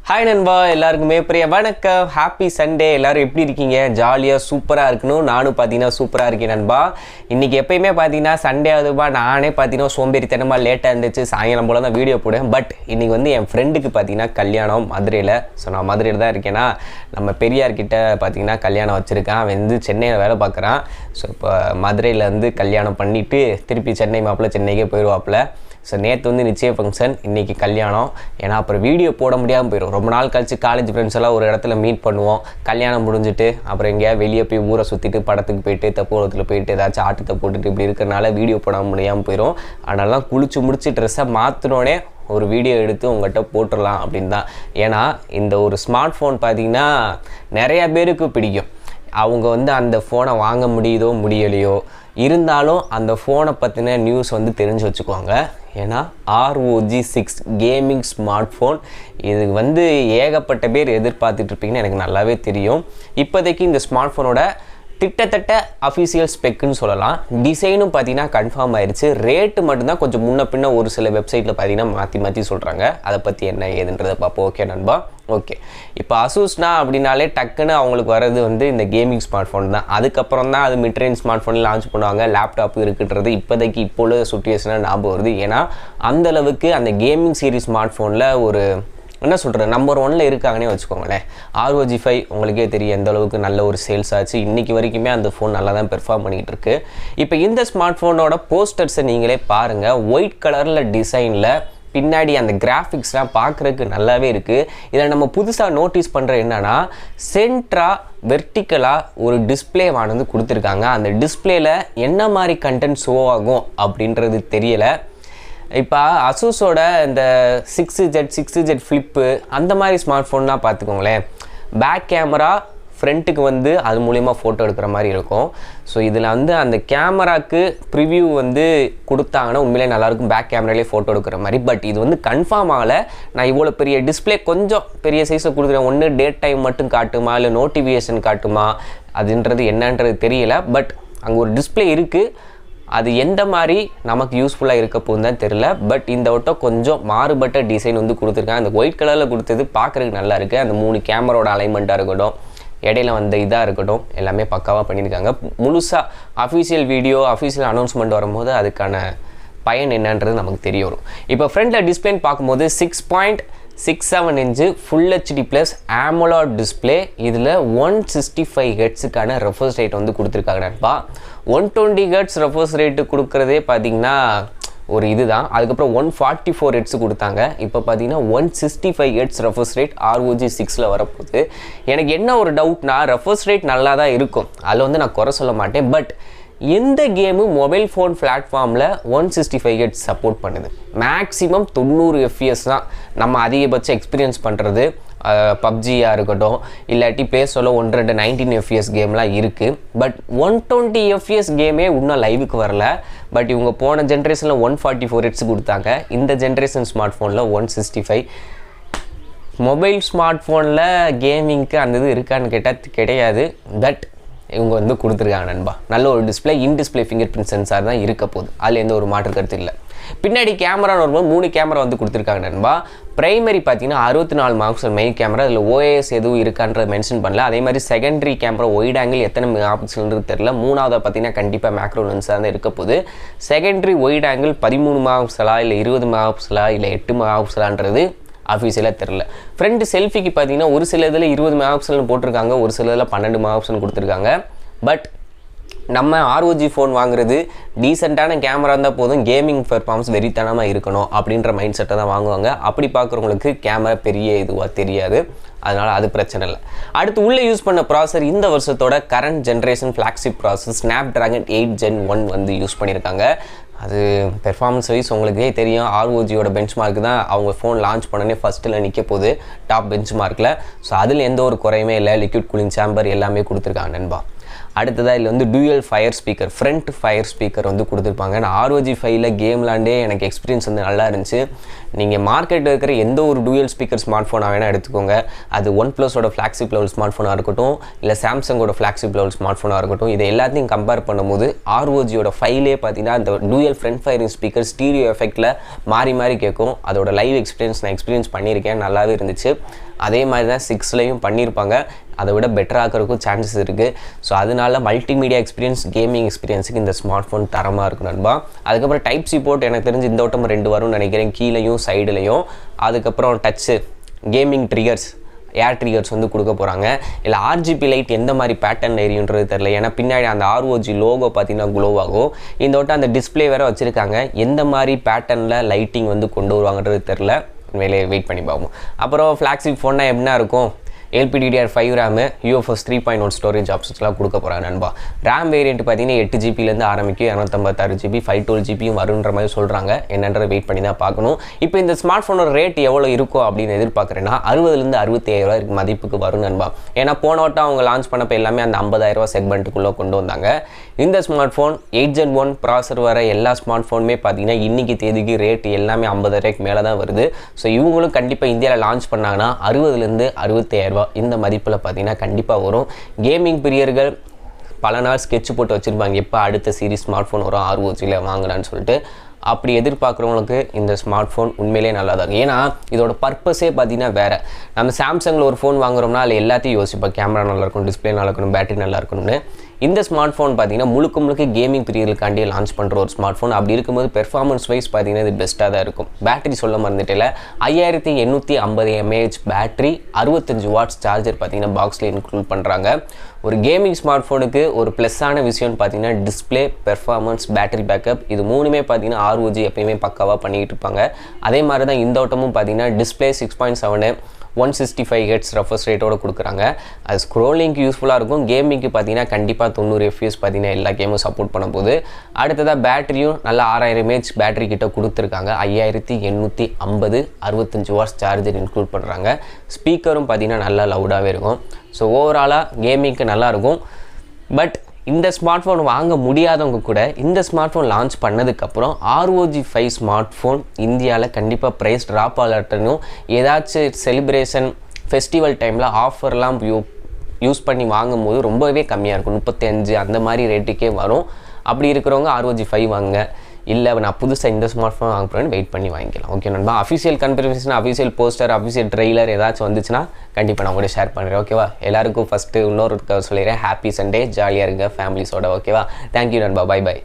Hi நண்பா, எல்லாருக்குமே பெரிய வணக்கம். Happy Sunday. எல்லோரும் எப்படி இருக்கீங்க? ஜாலியாக சூப்பராக இருக்கணும். நானும் பார்த்தீங்கன்னா சூப்பராக இருக்கேன் நண்பா. இன்றைக்கி எப்போயுமே பார்த்தீங்கன்னா சண்டே ஆகுதுப்பா. நானே பார்த்தீங்கன்னா சோம்பேறித்தனமாக லேட்டாக இருந்துச்சு. சாயங்காலம் போல் தான் வீடியோ போடுவேன். பட் இன்றைக்கி வந்து என் ஃப்ரெண்டுக்கு பார்த்தீங்கன்னா கல்யாணம் மதுரையில். ஸோ நான் மதுரையில் தான் இருக்கேன்னா, நம்ம பெரியார்கிட்ட பார்த்தீங்கன்னா கல்யாணம் வச்சுருக்கான். அவன் வந்து சென்னையில் வேலை பார்க்குறான். ஸோ இப்போ மதுரையில் வந்து கல்யாணம் பண்ணிவிட்டு திருப்பி சென்னை மாப்பிள்ள சென்னைக்கே போயிடுவாப்புல. ஸோ நேற்று வந்து நிச்சய ஃபங்க்ஷன், இன்றைக்கி கல்யாணம். ஏன்னா அப்புறம் வீடியோ போட முடியாமல் போயிடும். ரொம்ப நாள் கழிச்சு காலேஜ் ஃப்ரெண்ட்ஸ் எல்லாம் ஒரு இடத்துல மீட் பண்ணுவோம். கல்யாணம் முடிஞ்சுட்டு அப்புறம் எங்கேயா வெளியே போய் ஊரை சுற்றிட்டு படத்துக்கு போயிட்டு தப்போலத்தில் போயிட்டு ஏதாச்சும் ஆட்டத்தை போட்டுட்டு இப்படி இருக்கிறனால வீடியோ போட முடியாமல் போயிடும். அதனால தான் குளிச்சு முடிச்சு ட்ரெஸ்ஸை மாற்றினோடனே ஒரு வீடியோ எடுத்து உங்கள்கிட்ட போட்டுடலாம் அப்படின்னு தான். ஏன்னா இந்த ஒரு ஸ்மார்ட் ஃபோன் பார்த்திங்கன்னா நிறையா பேருக்கு பிடிக்கும். அவங்க வந்து அந்த ஃபோனை வாங்க முடியுதோ முடியலையோ, இருந்தாலும் அந்த ஃபோனை பற்றின நியூஸ் வந்து தெரிஞ்சு வச்சுக்குவாங்க. ஏன்னா ROG 6 கேமிங் ஸ்மார்ட் ஃபோன், இது வந்து ஏகப்பட்ட பேர் எதிர்பார்த்துட்ருப்பீங்கன்னு எனக்கு நல்லாவே தெரியும். இப்போதைக்கு இந்த ஸ்மார்ட் ஃபோனோட கிட்டத்தட்ட அஃபிஷியல் ஸ்பெக்குன்னு சொல்லலாம். டிசைனும் பார்த்தீங்கன்னா கன்ஃபார்ம் ஆயிடுச்சு. ரேட்டு மட்டும்தான் கொஞ்சம் முன்ன பின்ன ஒரு சில வெப்சைட்டில் பார்த்தீங்கன்னா மாற்றி சொல்கிறாங்க. அதை பற்றி என்ன ஏதுன்றதை பார்ப்போம். ஓகே நண்பா, ஓகே. இப்போ அசூஸ்னா அப்படின்னாலே டக்குன்னு அவங்களுக்கு வர்றது வந்து இந்த கேமிங் ஸ்மார்ட் ஃபோன் தான். அதுக்கப்புறம் தான் அது மிட்ரேஞ்ச் ஸ்மார்ட் ஃபோனில் லான்ச் பண்ணுவாங்க. லேப்டாப்பு இருக்குன்றது இப்போதைக்கு இப்போ உள்ள சுச்சுவேஷனாக ஞாபகம் வருது. ஏன்னா அந்தளவுக்கு அந்த கேமிங் சீரிஸ் ஸ்மார்ட் ஃபோனில் ஒரு என்ன சொல்கிறேன், நம்பர் 1ல் இருக்காங்கன்னே வச்சுக்கோங்களேன். ROG 5 உங்களுக்கே தெரியும் எந்த அளவுக்கு நல்ல ஒரு சேல்ஸ் ஆச்சு. இன்றைக்கி வரைக்குமே அந்த ஃபோன் நல்லா தான் பெர்ஃபார்ம் பண்ணிக்கிட்டு இருக்கு. இப்போ இந்த ஸ்மார்ட் ஃபோனோட போஸ்டர்ஸை நீங்களே பாருங்கள். ஒயிட் கலரில் டிசைனில் பின்னாடி அந்த கிராஃபிக்ஸ்லாம் பார்க்குறதுக்கு நல்லாவே இருக்குது. இதில் நம்ம புதுசாக நோட்டீஸ் பண்ணுற என்னென்னா, சென்ட்ராக வெர்டிக்கலாக ஒரு டிஸ்பிளே வானது கொடுத்துருக்காங்க. அந்த டிஸ்பிளேயில் என்ன மாதிரி கண்டென்ட் ஷோ ஆகும் அப்படின்றது தெரியலை. இப்போ அசூஸோட இந்த 6Z ஃப்ளிப்பு அந்த மாதிரி ஸ்மார்ட் ஃபோன்னா பார்த்துக்கோங்களேன், பேக் கேமரா ஃப்ரண்ட்டுக்கு வந்து அது மூலிமா ஃபோட்டோ எடுக்கிற மாதிரி இருக்கும். ஸோ இதில் வந்து அந்த கேமராவுக்கு ப்ரிவ்யூ வந்து கொடுத்தாங்கன்னா உண்மையிலே நல்லாயிருக்கும், பேக் கேமராலே ஃபோட்டோ எடுக்கிற மாதிரி. பட் இது வந்து கன்ஃபார்ம் ஆகலை. நான் இவ்வளோ பெரிய டிஸ்பிளே கொஞ்சம் பெரிய சைஸில் கொடுக்குறேன். ஒன்று டேட் டைம் மட்டும் காட்டுமா இல்லை நோட்டிஃபிகேஷன் காட்டுமா அதுன்றது என்னன்றது தெரியல. பட் அங்கே ஒரு டிஸ்பிளே இருக்குது. அது எந்த மாதிரி நமக்கு யூஸ்ஃபுல்லாக இருக்க போகுதுன்னு தான் தெரில. பட் இந்த வட்டம் கொஞ்சம் மாறுபட்ட டிசைன் வந்து கொடுத்துருக்காங்க. அந்த ஒயிட் கலரில் கொடுத்தது பார்க்குறதுக்கு நல்லா இருக்குது. அந்த 3 கேமராவோட அலைன்மெண்ட்டாக இருக்கட்டும், இடையில வந்த இதாக இருக்கட்டும், எல்லாமே பக்காவாக பண்ணியிருக்காங்க. முழுசாக அஃபிஷியல் வீடியோ அஃபிஷியல் அனௌன்ஸ்மெண்ட் வரும்போது அதுக்கான பயன் என்னன்றது நமக்கு தெரிய வரும். இப்போ ஃப்ரண்ட்டில் டிஸ்பிளேன்னு பார்க்கும்போது 6.67 inch full HD plus AMOLED display. இதில் 165 ஹெர்ட்ஸுக்கான ரெஃப்ரெஷ் ரேட் வந்து கொடுத்துருக்காங்க நண்பா. 120 ஹெர்ட்ஸ் ரெஃப்ரெஷ் ரேட்டு கொடுக்குறதே பார்த்திங்கன்னா ஒரு இது தான். அதுக்கப்புறம் 144 ஹெர்ட்ஸ் கொடுத்தாங்க. இப்போ பார்த்தீங்கன்னா 165 ஹெர்ட்ஸ் ரெஃப்ரெஷ் ரேட் ROG 6ல் வரப்போகுது. எனக்கு என்ன ஒரு டவுட்னா, ரெஃப்ரெஷ் ரேட் நல்லா தான் இருக்கும், அதில் வந்து நான் குறை சொல்ல மாட்டேன். பட் எந்த கேமும் மொபைல் ஃபோன் பிளாட்ஃபார்மில் 165 ஹெர்ட்ஸ் சப்போர்ட் பண்ணுது? மேக்ஸிமம் 90 FPS தான் நம்ம அதிகபட்சம் எக்ஸ்பீரியன்ஸ் பண்ணுறது. பப்ஜியாக இருக்கட்டும், இல்லாட்டி பேசோல 1-2 19 FPS கேம்லாம் இருக்குது. பட் 120 FPS கேமே இன்னும் லைவுக்கு வரல. பட் இவங்க போன ஜென்ரேஷனில் 144 ஹெர்ட்ஸ் கொடுத்தாங்க. இந்த ஜென்ரேஷன் ஸ்மார்ட் ஃபோனில் 165. மொபைல் ஸ்மார்ட் ஃபோனில் கேமிங்க்கு அந்த இது இருக்கான்னு கேட்டால் கிடையாது. பட் இவங்க வந்து கொடுத்துருக்காங்க நண்பா. நல்ல ஒரு டிஸ்பிளே, இன்டிஸ்பிளே ஃபிங்கர்பிரிண்ட் சென்சார் தான் இருக்க போகுது. அதில் எந்த ஒரு மாற்று கருத்து இல்லை. பின்னாடி கேமரா வரும்போது 3 கேமரா வந்து கொடுத்துருக்காங்க நண்பா. பிரைமரி பார்த்தீங்கன்னா 64 மெகாபிக்சல் மெயின் கேமரா. இதில் OIS எதுவும் இருக்கான்றதை மென்ஷன் பண்ணல. அதே மாதிரி செகண்டரி கேமரா ஒயிட் ஆங்கிள் எத்தனை மெகாபிக்சல்ன்றது தெரில. மூணாவது பார்த்தீங்கன்னா கண்டிப்பாக மேக்ரோ லென்ஸாக தான் இருக்க போகுது. செகண்டரி ஒயிட் ஆங்கிள் 13 மெகாபிக்சலா இல்லை 20 மெகாபிக்சலா இல்லை 8 மெகாபிக்சலான்றது அஃபீஷியலாக தெரில. ஃப்ரண்ட் செல்ஃபிக்கு பார்த்தீங்கன்னா ஒரு சில இதில் 20 மெகாபிக்சல்னு போட்டிருக்காங்க, ஒரு சில இதில் 12 மெகாபிக்சல் கொடுத்துருக்காங்க. பட் நம்ம ROG ஃபோன் வாங்குறது டீசெண்டான கேமரா இருந்தால் போதும், கேமிங் பெர்ஃபார்மன்ஸ் வெறித்தனமாக இருக்கணும் அப்படின்ற மைண்ட் செட்டை தான் வாங்குவாங்க. அப்படி பார்க்குறவங்களுக்கு கேமரா பெரிய இதுவாக தெரியாது, அதனால் அது பிரச்சனை இல்லை. அடுத்து உள்ளே யூஸ் பண்ண ப்ராசர் இந்த வருஷத்தோட current generation flagship process Snapdragon 8 Gen 1 வந்து யூஸ் பண்ணியிருக்காங்க. அது பெர்ஃபார்மன்ஸ் வைஸ் உங்களுக்கே தெரியும். ROGயோட பெஞ்ச்மார்க் தான் அவங்க ஃபோன் லான்ச் பண்ணனே ஃபஸ்ட்டில் நிற்க போகுது டாப் பெஞ்ச்மார்க்கில். ஸோ அதில் எந்த ஒரு குறையுமே இல்லை. லிக்விட் கூலிங் சேம்பர் எல்லாமே கொடுத்துருக்காங்க நண்பா. அடுத்ததாக இதில் வந்து dual fire speaker, front fire speaker வந்து கொடுத்துருப்பாங்க. நான் ROG 5ல் கேம் விளாண்டே எனக்கு எக்ஸ்பீரியன்ஸ் வந்து நல்லா இருந்துச்சு. நீங்கள் மார்க்கெட்டில் இருக்கிற எந்த ஒரு டூயல் ஸ்பீக்கர் ஸ்மார்ட் ஃபோனாக வேணால் எடுத்துக்கோங்க. அது OnePlusோட ஃப்ளாக்ஷிப் லெவல் ஸ்மார்ட் ஃபோனாக இருக்கட்டும், இல்லை சாம்சங்கோட ஃப்ளாக்ஷிப் லெவல் ஸ்மார்ட் ஃபோனாக இருக்கட்டும், இதை எல்லாத்தையும் கம்பேர் பண்ணும்போது ROGயோட 5லே பார்த்தீங்கன்னா அந்த dual front firing speaker stereo எஃபெக்டில் மாறி மாறி கேட்கும். அதோட லைவ் எக்ஸ்பீரியன்ஸ் நான் எக்ஸ்பீரியன்ஸ் பண்ணியிருக்கேன், நல்லாவே இருந்துச்சு. அதே மாதிரி தான் 6லையும் பண்ணியிருப்பாங்க. அதை விட பெட்டராக இருக்கிறதுக்கும் சான்சஸ் இருக்குது. ஸோ அதனால மல்டிமீடியா எக்ஸ்பீரியன்ஸ், கேமிங் எக்ஸ்பீரியன்ஸுக்கு இந்த ஸ்மார்ட் ஃபோன் தரமாக இருக்கும் நண்பா. அதுக்கப்புறம் டைப் சி போர்ட் எனக்கு தெரிஞ்சு இந்த வட்டம் 2 வரும்னு நினைக்கிறேன், கீழேயும் சைடுலையும். அதுக்கப்புறம் டச்சு, கேமிங் ட்ரிகர்ஸ், ஏர் ட்ரிகர்ஸ் வந்து கொடுக்க போகிறாங்க. இல்லை RGB லைட் எந்த மாதிரி பேட்டர்ன் எரியுன்றது தெரில. ஏன்னா பின்னாடி அந்த ROG லோகோ பார்த்தீங்கன்னா க்ளோ ஆகும். இந்த வட்டம் அந்த டிஸ்பிளே வேறு வச்சுருக்காங்க. எந்த மாதிரி பேட்டர்னில் லைட்டிங் வந்து கொண்டு வருவாங்கன்றது தெரில. வேலையை வெயிட் பண்ணி பார்ப்போம். அப்புறம் ஃப்ளாக்ஷிப் ஃபோன்னா எப்படின்னா இருக்கும், LPDDR5 RAM, UFS 3.1 ஸ்டோரேஜ் ஆப்ஷன்ஸ்லாம் கொடுக்க போகிறாங்க நண்பா. RAM வேரியன்ட் பார்த்தீங்கன்னா 8GB ஆரம்பிக்கும், 256GB, 512GB வருன்ற மாதிரி சொல்கிறாங்க. என்னன்றதை வெயிட் பண்ணி தான் பார்க்கணும். இப்போ இந்த ஸ்மார்ட் ஃபோனோட ரேட் எவ்வளோ இருக்கும் அப்படின்னு எதிர்பார்க்குறேன்னா 60,000 65,000 மதிப்புக்கு வரும் நண்பா. ஏன்னா போன வட்டம் அவங்க லான்ச் பண்ணப்போ எல்லாமே அந்த 50,000 செக்மெண்ட்டுக்குள்ளே கொண்டு வந்தாங்க. இந்த ஸ்மார்ட் ஃபோன் 8 Gen 1 ப்ராசர் வர எல்லா ஸ்மார்ட் ஃபோனுமே பார்த்தீங்கன்னா இன்றைக்கி தேதிக்கு ரேட் எல்லாமே 50,000 மேலே தான் வருது. ஸோ இவங்களும் கண்டிப்பாக இந்தியாவில் லான்ச் பண்ணாங்கன்னா 60,000 65,000 இந்த மதிப்பில் பார்த்தீங்கன்னா கண்டிப்பாக வரும். கேமிங் பிரியர்கள் பல நாள் ஸ்கெட்ச் போட்டு வச்சுருப்பாங்க, எப்போ அடுத்த சீரிஸ் ஸ்மார்ட் ஃபோன் வரும் ROGல வாங்கலான்னு சொல்லிட்டு. அப்படி எதிர்பார்க்குறவங்களுக்கு இந்த ஸ்மார்ட் ஃபோன் உண்மையிலே நல்லா தான் இருக்கும். ஏன்னா இதோட பர்பஸே பார்த்தீங்கன்னா வேறு. நம்ம சாம்சங்கில் ஒரு ஃபோன் வாங்குறோம்னா அதில் எல்லாத்தையும் யோசிப்போம், கேமரா நல்லா இருக்கணும், டிஸ்பிளே நல்லா இருக்கணும், பேட்டரி நல்லா இருக்கணும்னு. இந்த ஸ்மார்ட் ஃபோன் பார்த்தீங்கன்னா முழுக்க கேமிங் பீரியலுக்காண்டி லான்ச் பண்ணுற ஒரு ஸ்மார்ட் ஃபோன். அப்படி இருக்கும்போது பெர்ஃபார்மன்ஸ் வைஸ் பார்த்தீங்கன்னா இது பெஸ்ட்டாக தான் இருக்கும். பேட்டரி சொல்ல மறந்துட்டேல, 5850 mAh பேட்டரி, 65 வாட்ஸ் சார்ஜர் பார்த்தீங்கன்னா பாக்ஸில் இன்க்ளூட் பண்ணுறாங்க. ஒரு கேமிங் ஸ்மார்ட் ஃபோனுக்கு ஒரு ப்ளஸ்ஸான விஷயம்னு பார்த்தீங்கன்னா டிஸ்பிளே, பெர்ஃபார்மன்ஸ், பேட்டரி பேக்கப், இது மூணுமே பார்த்தீங்கன்னா ROG எப்பயுமே பக்காவாக பண்ணிக்கிட்டு இருப்பாங்க. அதே மாதிரி தான் இந்த வட்டமும் பார்த்தீங்கன்னா டிஸ்பிளே 6.7 165 Hz ரெஃப்ரெஷ் ரேட்டோடு கொடுக்குறாங்க. அது ஸ்க்ரோலிங்க்கு யூஸ்ஃபுல்லாக இருக்கும். கேமிங்க்கு பார்த்தீங்கன்னா கண்டிப்பாக 90 FPS பார்த்தீங்கன்னா எல்லா கேமும் சப்போர்ட் பண்ண போகுது. அடுத்ததாக பேட்டரியும் நல்லா 6000 mAh பேட்டரி கிட்ட கொடுத்துருக்காங்க. 5850 65 வாட்ஸ் சார்ஜர் இன்க்ளூட் பண்ணுறாங்க. ஸ்பீக்கரும் பார்த்தீங்கன்னா நல்லா லவுடாகவே இருக்கும். ஸோ ஓவராலாக கேமிங்க்கு நல்லாயிருக்கும். பட் இந்த ஸ்மார்ட் ஃபோன் வாங்க முடியாதவங்க கூட இந்த ஸ்மார்ட் ஃபோன் லான்ச் பண்ணதுக்கப்புறம் ROG 5 ஸ்மார்ட் ஃபோன் இந்தியாவில் கண்டிப்பாக ப்ரைஸ் ட்ராப் ஆகட்டணும். ஏதாச்சும் செலிப்ரேஷன் ஃபெஸ்டிவல் டைமில் ஆஃபர்லாம் யூஸ் பண்ணி வாங்கும்போது ரொம்பவே கம்மியாக இருக்கும், 35 அந்த மாதிரி ரேட்டுக்கே வரும். அப்படி இருக்கிறவங்க ROG 5 வாங்க. இல்லை நான் புதுசாக இந்த ஸ்மார்ட் ஃபோன் வாங்க போகிறேன்னு வெயிட் பண்ணி வாங்கிக்கலாம். ஓகே நண்பா, official confirmation, official poster, official trailer ஏதாச்சும் வந்துச்சுன்னா கண்டிப்பாக நான் கூட ஷேர் பண்ணுறேன். ஓகேவா, எல்லாருக்கும் ஃபஸ்ட்டு இன்னொரு சொல்லிடுறேன், ஹாப்பி சண்டே, ஜாலியாக இருங்க ஃபேமிலிஸோட. ஓகேவா, தேங்க்யூ நண்பா, பை பை.